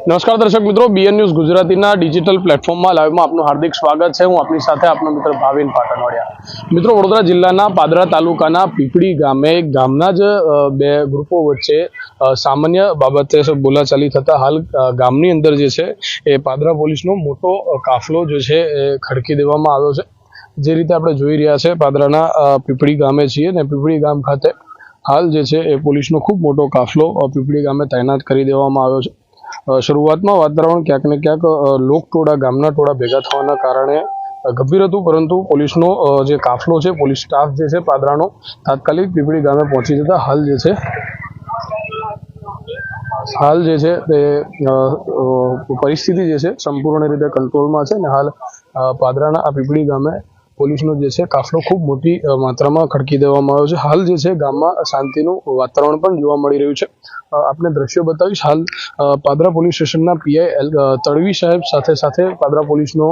નમસ્કાર દર્શક મિત્રો, બીએન ન્યૂઝ ગુજરાતીના ડિજિટલ પ્લેટફોર્મમાં લાઈવમાં આપનું હાર્દિક સ્વાગત છે. હું આપની સાથે આપનો મિત્ર ભાવિન પાટણવાડિયા. મિત્રો, વડોદરા જિલ્લાના પાદરા તાલુકાના પીપળી ગામના જ બે ગ્રુપો વચ્ચે સામાન્ય બાબતે બોલાચાલી થતા હાલ ગામની અંદર જે છે એ પાદરા પોલીસનો મોટો કાફલો જે છે એ ખડકી દેવામાં આવ્યો છે. જે રીતે આપણે જોઈ રહ્યા છે, પાદરાના પીપળી ગામે છીએ ને પીપળી ગામ ખાતે હાલ જે છે એ પોલીસનો ખૂબ મોટો કાફલો પીપળી ગામે તૈનાત કરી દેવામાં આવ્યો છે. શરૂઆતમાં વાતાવરણ ક્યાંક ને ક્યાંક લોકટોળા ગામના ટોળા ભેગા થવાના કારણે ગંભીર હતું, પરંતુ પોલીસનો જે કાફલો છે, પોલીસ સ્ટાફ જે છે પાદરાનો તાત્કાલિક પીપળી ગામે પહોંચી જતા હાલ જે છે તે પરિસ્થિતિ જે છે સંપૂર્ણ રીતે કંટ્રોલમાં છે અને હાલ પાદરાના આ પીપળી ગામે પોલીસનો જે છે કાફલો ખૂબ મોટી માત્રામાં ખડકી દેવામાં આવ્યો છે. હાલ જે છે ગામમાં શાંતિનું વાતાવરણ પણ જોવા મળી રહ્યું છે. આપણે દ્રશ્યો બતાવીશ. હાલ પાદરા પોલીસ સ્ટેશનના પીઆઈ તડવી સાહેબ સાથે પાદરા પોલીસનો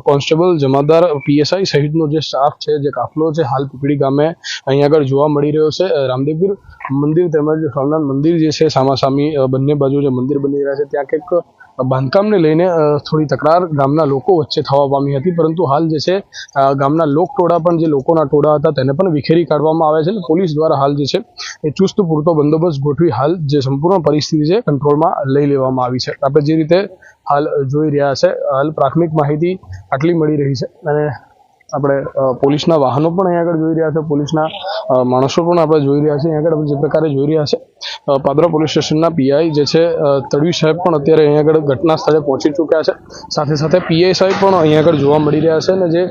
કોન્સ્ટેબલ, જમાદાર, પીએસઆઈ સહિતનો જે સ્ટાફ છે, જે કાફલો છે, હાલ પીપળી ગામે અહીં આગળ જોવા મળી રહ્યો છે. રામદેવપીર મંદિર તેમજ સ્વામિનારાયણ મંદિર જે છે સામાસામી બંને બાજુ જે મંદિર બની રહ્યા છે, ત્યાં કંઈક બાંધકામને લઈને થોડી તકરાર ગામના લોકો વચ્ચે થવા પામી હતી, પરંતુ હાલ જે છે ગામના લોકટોળા પણ જે લોકોના ટોળા હતા તેને પણ વિખેરી કાઢવામાં આવે છે. પોલીસ દ્વારા હાલ જે છે એ ચુસ્ત પૂરતો બંદોબસ્ત ગોઠવી હાલ જે સંપૂર્ણ પરિસ્થિતિ છે કંટ્રોલમાં લઈ લેવામાં આવી છે. આપણે જે રીતે હાલ જોઈ રહ્યા છે, હાલ પ્રાથમિક માહિતી આટલી મળી રહી છે અને આપણે પોલીસના વાહનો પણ અહીં આગળ જોઈ રહ્યા છે, પોલીસના માણસો પણ આપણે જોઈ રહ્યા છીએ. અહીં આગળ જે પ્રકારે જોઈ રહ્યા છે, પાદરા પોલીસ સ્ટેશનના પીઆઈ જે છે તડવી સાહેબ પણ અત્યારે અહીં આગળ ઘટના સ્થળે પહોંચી ચૂક્યા છે. સાથે સાથે પીએસઆઈ પણ અહીં આગળ જોવા મળી રહ્યા છે અને જે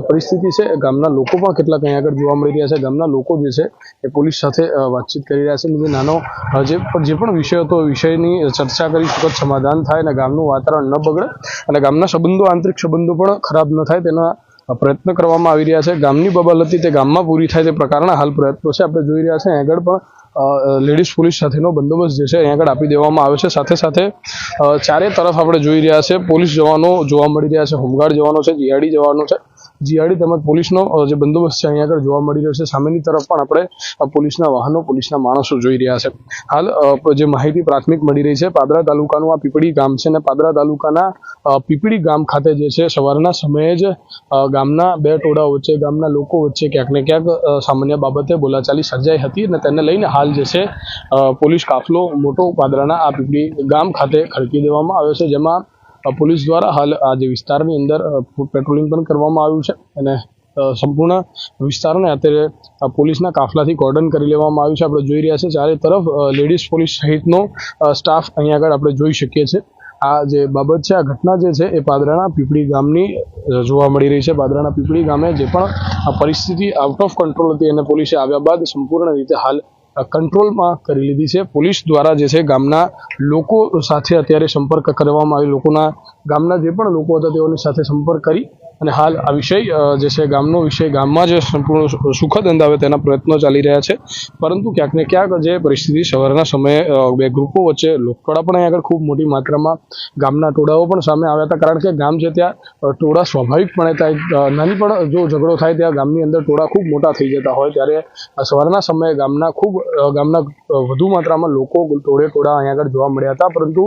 પરિસ્થિતિ છે, ગામના લોકો પણ કેટલાક અહીં આગળ જોવા મળી રહ્યા છે. ગામના લોકો જે છે એ પોલીસ સાથે વાતચીત કરી રહ્યા છે. જે નાનો જે પણ વિષય હતો એ વિષયની ચર્ચા કરી સુખદ સમાધાન થાય અને ગામનું વાતાવરણ ન બગડે અને ગામના સંબંધો, આંતરિક સંબંધો પણ ખરાબ ન થાય તેના પ્રયત્ન કરવામાં આવી રહ્યા છે. ગામની બબાલતી તે ગામમાં પૂરી થાય તે પ્રકારના હાલ પ્રયત્નો છે. આપણે જોઈ રહ્યા છે અહીં આગળ પણ લેડીઝ પોલીસ સાથેનો બંદોબસ્ત જે છે અહીં આગળ આપી દેવામાં આવે છે. સાથે સાથે ચારે તરફ આપણે જોઈ રહ્યા છે પોલીસ જવાનો જોવા મળી રહ્યા છે, હોમગાર્ડ જવાનો છે, જીઆરડી જવાનો છે, જીઆરડી તેમજ પોલીસનો જે બંદોબસ્ત છે અહીં આગળ જોવા મળી રહ્યો છે. સામેની તરફ પણ આપણે પોલીસના વાહનો, પોલીસના માણસો જોઈ રહ્યા છે. હાલ જે માહિતી પ્રાથમિક મળી રહી છે, પાદરા તાલુકાનું આ પીપળી ગામ છે અને પાદરા તાલુકાના પીપળી ગામ ખાતે જે છે સવારના સમયે જ ગામના બે ટોળા વચ્ચે, ગામના લોકો વચ્ચે ક્યાંક ને ક્યાંક સામાન્ય બાબતે બોલાચાલી સર્જાઈ હતી અને તેને લઈને હાલ જે છે પોલીસ કાફલો મોટો પાદરાના આ પીપળી ગામ ખાતે ખડકી દેવામાં આવ્યો છે, જેમાં પોલીસ દ્વારા હાલ આ જે વિસ્તારની અંદર પેટ્રોલિંગ પણ કરવામાં આવ્યું છે અને સંપૂર્ણ વિસ્તારને અત્યારે પોલીસના કાફલાથી કોર્ડન કરી લેવામાં આવ્યું છે. આપણે જોઈ રહ્યા છીએ ચારે તરફ લેડીઝ પોલીસ સહિતનો સ્ટાફ અહીં આગળ આપણે જોઈ શકીએ છીએ. આ જે બાબત છે, આ ઘટના જે છે એ પાદરાના પીપળી ગામની જોવા મળી રહી છે. પાદરાના પીપળી ગામે જે પણ આ પરિસ્થિતિ આઉટ ઓફ કંટ્રોલ હતી અને પોલીસે આવ્યા બાદ સંપૂર્ણ રીતે હાલ કંટ્રોલમાં કરી લીધી છે. પોલીસ દ્વારા જે છે ગામના લોકો સાથે અત્યારે સંપર્ક કરવામાં આવ્યો, ગામના જે પણ લોકો હતા તેઓની સાથે સંપર્ક કરી અને હાલ આ વિષય જે છે ગામનો વિષય ગામમાં જે સંપૂર્ણ સુખદ અંત આવે તેના પ્રયત્નો ચાલી રહ્યા છે. પરંતુ ક્યાંક ને ક્યાંક જે પરિસ્થિતિ સવારના સમયે બે ગ્રુપો વચ્ચે લોકટોળા પણ અહીં આગળ ખૂબ મોટી માત્રામાં ગામના ટોળાઓ પણ સામે આવ્યા હતા, કારણ કે ગામ છે ત્યાં ટોળા સ્વાભાવિકપણે થાય, નાની પણ જો ઝઘડો થાય ત્યાં ગામની અંદર ટોળા ખૂબ મોટા થઈ જતા હોય, ત્યારે સવારના સમયે ગામના વધુ માત્રામાં લોકો ટોળા અહીં આગળ જોવા મળ્યા હતા. પરંતુ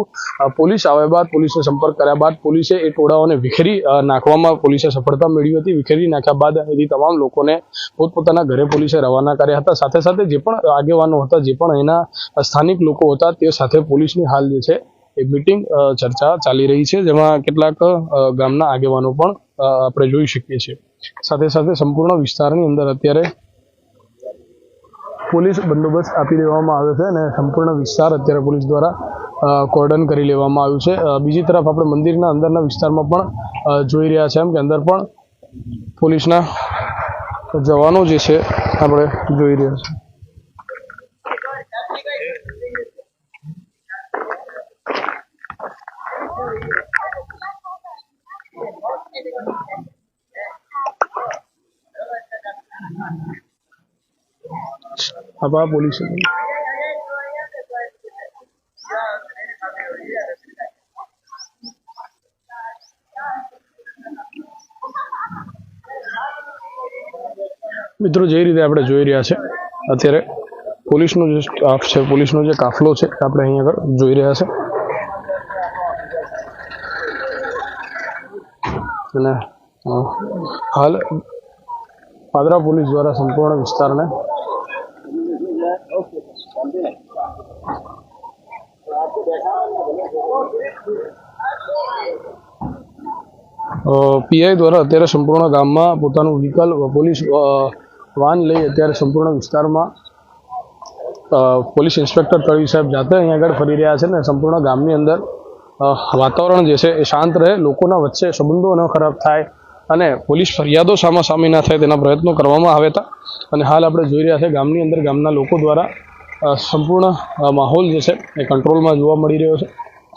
પોલીસ આવ્યા બાદ, પોલીસને સંપર્ક કર્યા બાદ પોલીસે એ ટોળાઓને વિખેરી નાખવામાં સફળતા મેળવી હતી. વિખેરી નાખ્યા બાદ અહીંથી તમામ લોકોને પોતપોતાના ઘરે પોલીસે રવાના કર્યા હતા. સાથે સાથે જે પણ આગેવાનો હતા, જે પણ અહીંના સ્થાનિક લોકો હતા, તે સાથે પોલીસની હાલ જે છે એ મીટિંગ ચર્ચા ચાલી રહી છે, જેમાં કેટલાક ગામના આગેવાનો પણ આપણે જોઈ શકીએ છીએ. સાથે સાથે સંપૂર્ણ વિસ્તારની અંદર અત્યારે પોલીસ બંદોબસ્ત આપી દેવામાં આવ્યો છે અને સંપૂર્ણ વિસ્તાર અત્યારે પોલીસ દ્વારા કોર્ડન કરી લેવામાં આવ્યું છે. બીજી તરફ આપણે મંદિરના અંદરના વિસ્તારમાં પણ જોઈ રહ્યા છે, એમ કે અંદર પણ પોલીસના જવાનો જે છે આપણે જોઈ રહ્યા છે. આપણા પોલીસ મિત્રો જે રીતે આપણે જોઈ રહ્યા છે અત્યારે પોલીસનો જે સ્ટાફ છે, પોલીસનો જે કાફલો છે આપણે અહીં આગળ જોઈ રહ્યા છે અને હાલ પાદરા પોલીસ દ્વારા સંપૂર્ણ વિસ્તારને પીઆઈ દ્વારા અત્યારે સંપૂર્ણ ગામમાં પોતાનું વ્હીકલ પોલીસ વાન લઈ અત્યારે સંપૂર્ણ વિસ્તારમાં પોલીસ ઇન્સ્પેક્ટર તળવી સાહેબ જાતે અહીંયા આગળ ફરી રહ્યા છે ને સંપૂર્ણ ગામની અંદર વાતાવરણ જે છે એ શાંત રહે, લોકોના વચ્ચે સંબંધો ન ખરાબ થાય અને પોલીસ ફરિયાદો સામાસામી ના થાય તેના પ્રયત્નો કરવામાં આવ્યા હતા. અને હાલ આપણે જોઈ રહ્યા છે ગામની અંદર ગામના લોકો દ્વારા સંપૂર્ણ માહોલ જે છે એ કંટ્રોલમાં જોવા મળી રહ્યો છે.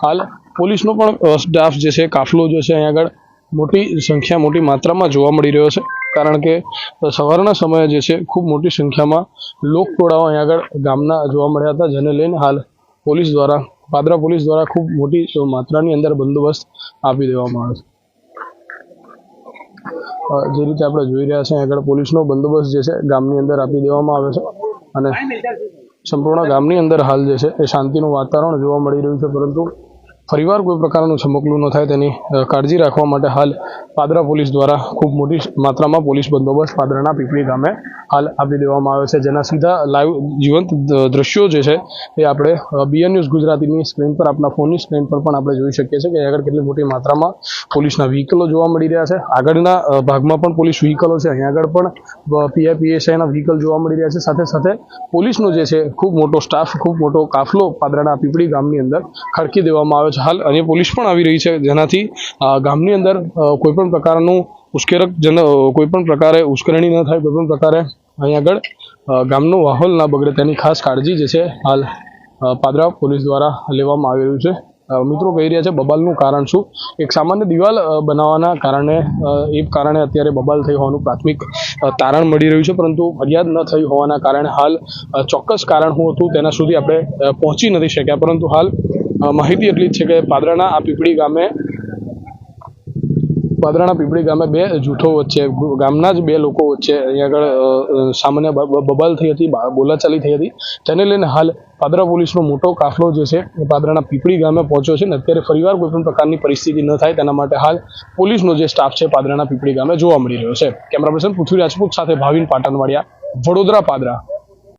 હાલ પોલીસનો પણ સ્ટાફ જે છે કાફલો જે છે અહીંયા આગળ મોટી સંખ્યા મોટી માત્રામાં જોવા મળી રહ્યો છે, કારણ કે સવારના સમયે જે છે ખૂબ મોટી સંખ્યામાં લોકટોળાઓ અહીંયા આગળ ગામના જોવા મળ્યા હતા, જેને લઈને હાલ પોલીસ દ્વારા પાદરા પોલીસ દ્વારા ખૂબ મોટી માત્રાની અંદર બંદોબસ્ત આપી દેવામાં આવે છે. જે રીતે આપણે જોઈ રહ્યા છીએ આગળ પોલીસનો બંદોબસ્ત જે છે ગામની અંદર આપી દેવામાં આવે છે અને સંપૂર્ણ ગામની અંદર હાલ જે છે એ શાંતિનું વાતાવરણ જોવા મળી રહ્યું છે, પરંતુ ફરીવાર કોઈ પ્રકારનું છમકલું ન થાય તેની કાળજી રાખવા માટે હાલ પાદરા પોલીસ દ્વારા ખૂબ મોટી માત્રામાં પોલીસ બંદોબસ્ત પાદરાના પીપળી ગામે હાલ આપી દેવામાં આવ્યો છે, જેના સીધા લાઈવ જીવંત દ્રશ્યો જે છે એ આપણે બીએન ન્યૂઝ ગુજરાતીની સ્ક્રીન પર આપણા ફોનની સ્ક્રીન પર પણ આપણે જોઈ શકીએ છીએ કે આગળ કેટલી મોટી માત્રામાં પોલીસના વ્હીકલો જોવા મળી રહ્યા છે. આગળના ભાગમાં પણ પોલીસ વ્હીકલો છે, અહીંયા આગળ પણ પીઆઈપીએસઆઈના વ્હીકલ જોવા મળી રહ્યા છે. સાથે સાથે પોલીસનો જે છે ખૂબ મોટો સ્ટાફ, ખૂબ મોટો કાફલો પાદરાના પીપળી ગામની અંદર ખડકી દેવામાં આવ્યો છે. હાલ અને પોલીસ પણ આવી રહી છે, જેનાથી ગામની અંદર કોઈ પણ પ્રકારનું કોઈ પણ પ્રકારે ઉશ્કેરણી ન થાય, કોઈ પણ પ્રકારે અહીંયા આગળ ગામનો માહોલ ના બગડે તેની ખાસ કાળજી જે છે હાલ પાદરા પોલીસ દ્વારા લેવામાં આવી રહ્યું છે. મિત્રો કહી રહ્યા છે બબાલનું કારણ શું? એક સામાન્ય દિવાલ બનાવવાના કારણે અત્યારે બબાલ થઈ હોવાનું પ્રાથમિક તારણ મળી રહ્યું છે, પરંતુ ફરિયાદ ન થઈ હોવાના કારણે હાલ ચોક્કસ કારણ શું હતું તેના સુધી આપણે પહોંચી નથી શક્યા. પરંતુ હાલ માહિતી એટલી જ છે કે પાદરાના પીપળી ગામે બે જૂથો વચ્ચે, ગામના જ બે લોકો વચ્ચે અહીંયા આગળ સામાન્ય બબાલ થઈ હતી, બોલાચાલી થઈ હતી, તેને લઈને હાલ પાદરા પોલીસનો મોટો કાફલો જે છે એ પાદરાના પીપળી ગામે પહોંચ્યો છે ને અત્યારે ફરીવાર કોઈ પણ પ્રકારની પરિસ્થિતિ ન થાય તેના માટે હાલ પોલીસનો જે સ્ટાફ છે પાદરાના પીપળી ગામે જોવા મળી રહ્યો છે. કેમેરા પર્સન પૃથ્વી રાજપૂત સાથે ભાવિન પાટણવાડિયા, વડોદરા, પાદરા.